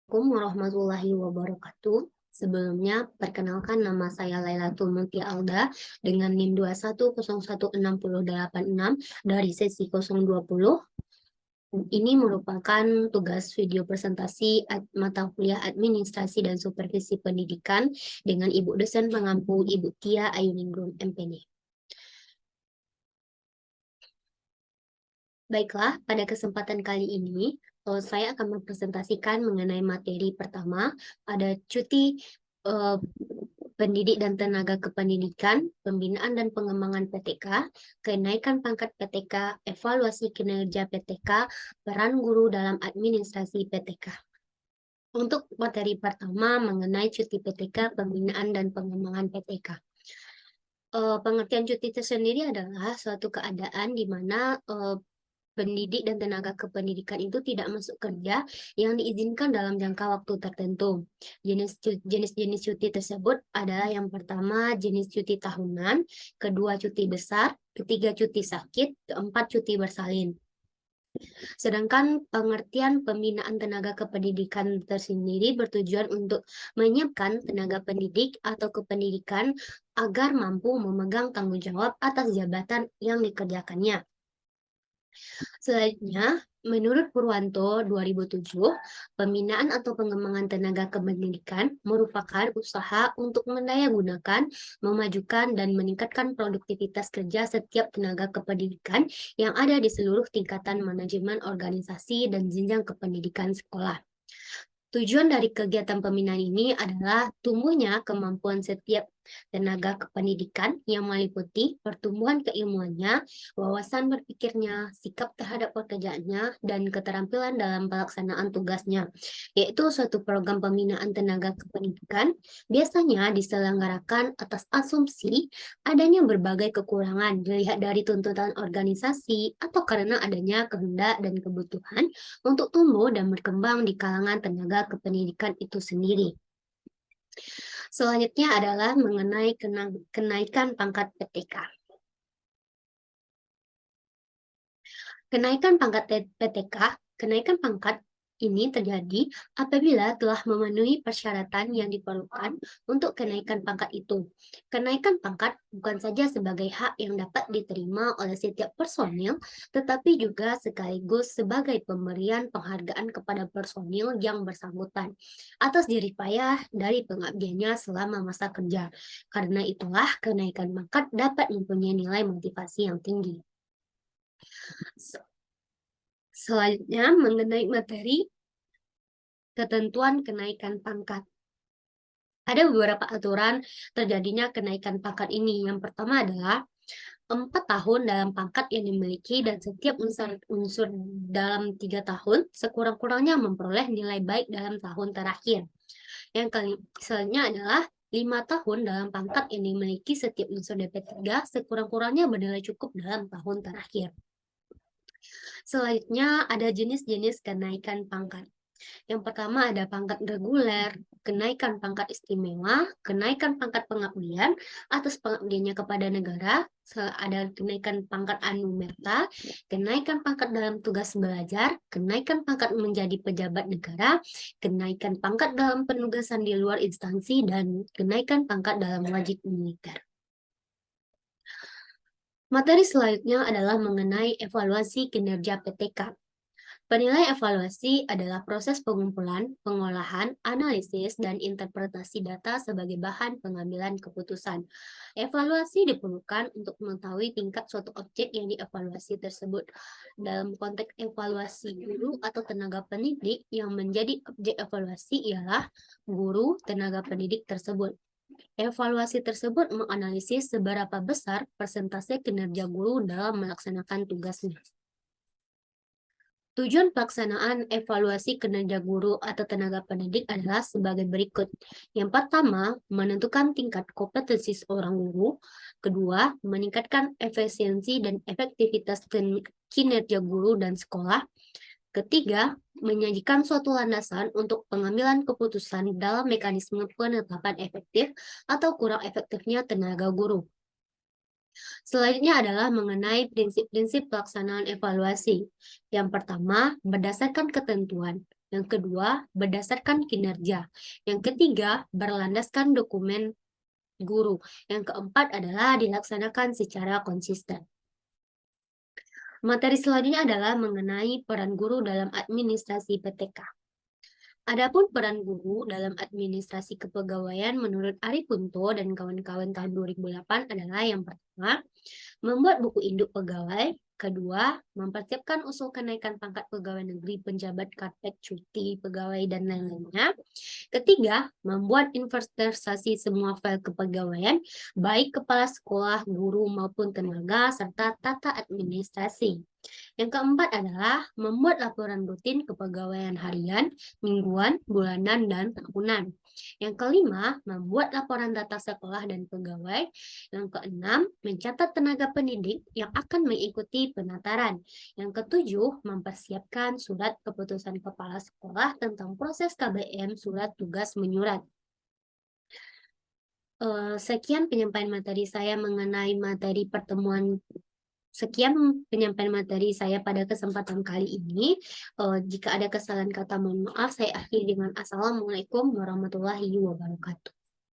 Assalamualaikum warahmatullahi wabarakatuh. Sebelumnya, perkenalkan nama saya Lailatul Muti Alda dengan NIM 2101686 dari sesi 020. Ini merupakan tugas video presentasi mata kuliah Administrasi dan Supervisi Pendidikan dengan Ibu dosen pengampu Ibu Tia Ayuningrum MPD. Baiklah, pada kesempatan kali ini saya akan mempresentasikan mengenai materi pertama, ada cuti pendidik dan tenaga kependidikan, pembinaan dan pengembangan PTK, kenaikan pangkat PTK, evaluasi kinerja PTK, peran guru dalam administrasi PTK. Untuk materi pertama mengenai cuti PTK, pembinaan dan pengembangan PTK. Pengertian cuti itu sendiri adalah suatu keadaan di mana pendidik dan tenaga kependidikan itu tidak masuk kerja yang diizinkan dalam jangka waktu tertentu. Jenis-jenis cuti tersebut adalah yang pertama jenis cuti tahunan, kedua cuti besar, ketiga cuti sakit, keempat cuti bersalin. Sedangkan pengertian pembinaan tenaga kependidikan tersendiri bertujuan untuk menyiapkan tenaga pendidik atau kependidikan agar mampu memegang tanggung jawab atas jabatan yang dikerjakannya. Selanjutnya, menurut Purwanto 2007, pembinaan atau pengembangan tenaga kependidikan merupakan usaha untuk mendayagunakan, memajukan, dan meningkatkan produktivitas kerja setiap tenaga kependidikan yang ada di seluruh tingkatan manajemen organisasi dan jenjang kependidikan sekolah. Tujuan dari kegiatan pembinaan ini adalah tumbuhnya kemampuan setiap tenaga kependidikan yang meliputi pertumbuhan keilmuannya, wawasan berpikirnya, sikap terhadap pekerjaannya, dan keterampilan dalam pelaksanaan tugasnya, yaitu suatu program pembinaan tenaga kependidikan biasanya diselenggarakan atas asumsi adanya berbagai kekurangan dilihat dari tuntutan organisasi atau karena adanya kehendak dan kebutuhan untuk tumbuh dan berkembang di kalangan tenaga kependidikan itu sendiri. Selanjutnya adalah mengenai kenaikan pangkat PTK. Kenaikan pangkat PTK, kenaikan pangkat ini terjadi apabila telah memenuhi persyaratan yang diperlukan untuk kenaikan pangkat itu. Kenaikan pangkat bukan saja sebagai hak yang dapat diterima oleh setiap personil, tetapi juga sekaligus sebagai pemberian penghargaan kepada personil yang bersangkutan atas jerih payah dari pengabdiannya selama masa kerja. Karena itulah kenaikan pangkat dapat mempunyai nilai motivasi yang tinggi. Selanjutnya mengenai materi ketentuan kenaikan pangkat. Ada beberapa aturan terjadinya kenaikan pangkat ini. Yang pertama adalah 4 tahun dalam pangkat yang dimiliki dan setiap unsur dalam 3 tahun sekurang-kurangnya memperoleh nilai baik dalam tahun terakhir. Yang selanjutnya adalah 5 tahun dalam pangkat yang dimiliki setiap unsur DP3 sekurang-kurangnya bernilai cukup dalam tahun terakhir. Selanjutnya ada jenis-jenis kenaikan pangkat. Yang pertama ada pangkat reguler, kenaikan pangkat istimewa, kenaikan pangkat pengabdian atas pengabdiannya kepada negara, ada kenaikan pangkat anumerta, kenaikan pangkat dalam tugas belajar, kenaikan pangkat menjadi pejabat negara, kenaikan pangkat dalam penugasan di luar instansi, dan kenaikan pangkat dalam wajib militer. Materi selanjutnya adalah mengenai evaluasi kinerja PTK. Penilai evaluasi adalah proses pengumpulan, pengolahan, analisis, dan interpretasi data sebagai bahan pengambilan keputusan. Evaluasi diperlukan untuk mengetahui tingkat suatu objek yang dievaluasi tersebut. Dalam konteks evaluasi guru atau tenaga pendidik yang menjadi objek evaluasi ialah guru tenaga pendidik tersebut. Evaluasi tersebut menganalisis seberapa besar persentase kinerja guru dalam melaksanakan tugasnya. Tujuan pelaksanaan evaluasi kinerja guru atau tenaga pendidik adalah sebagai berikut. Yang pertama, menentukan tingkat kompetensi seorang guru. Kedua, meningkatkan efisiensi dan efektivitas kinerja guru dan sekolah. Ketiga, menyajikan suatu landasan untuk pengambilan keputusan dalam mekanisme penetapan efektif atau kurang efektifnya tenaga guru. Selanjutnya adalah mengenai prinsip-prinsip pelaksanaan evaluasi. Yang pertama, berdasarkan ketentuan. Yang kedua, berdasarkan kinerja. Yang ketiga, berlandaskan dokumen guru. Yang keempat adalah dilaksanakan secara konsisten. Materi selanjutnya adalah mengenai peran guru dalam administrasi PTK. Adapun peran guru dalam administrasi kepegawaian menurut Ari Kunto dan kawan-kawan tahun 2008 adalah yang pertama, membuat buku induk pegawai. Kedua, mempersiapkan usul kenaikan pangkat pegawai negeri, penjabat, karpet, cuti, pegawai, dan lain-lainnya. Ketiga, membuat inventarisasi semua file kepegawaian, baik kepala sekolah, guru, maupun tenaga, serta tata administrasi. Yang keempat adalah membuat laporan rutin kepegawaian harian, mingguan, bulanan, dan tahunan. Yang kelima, membuat laporan data sekolah dan pegawai. Yang keenam, mencatat tenaga pendidik yang akan mengikuti penataran. Yang ketujuh, mempersiapkan surat keputusan kepala sekolah tentang proses KBM surat tugas menyurat. Sekian penyampaian materi saya mengenai materi pertemuan. Sekian penyampaian materi saya pada kesempatan kali ini. Jika ada kesalahan kata, mohon maaf. Saya akhiri dengan Assalamualaikum warahmatullahi wabarakatuh.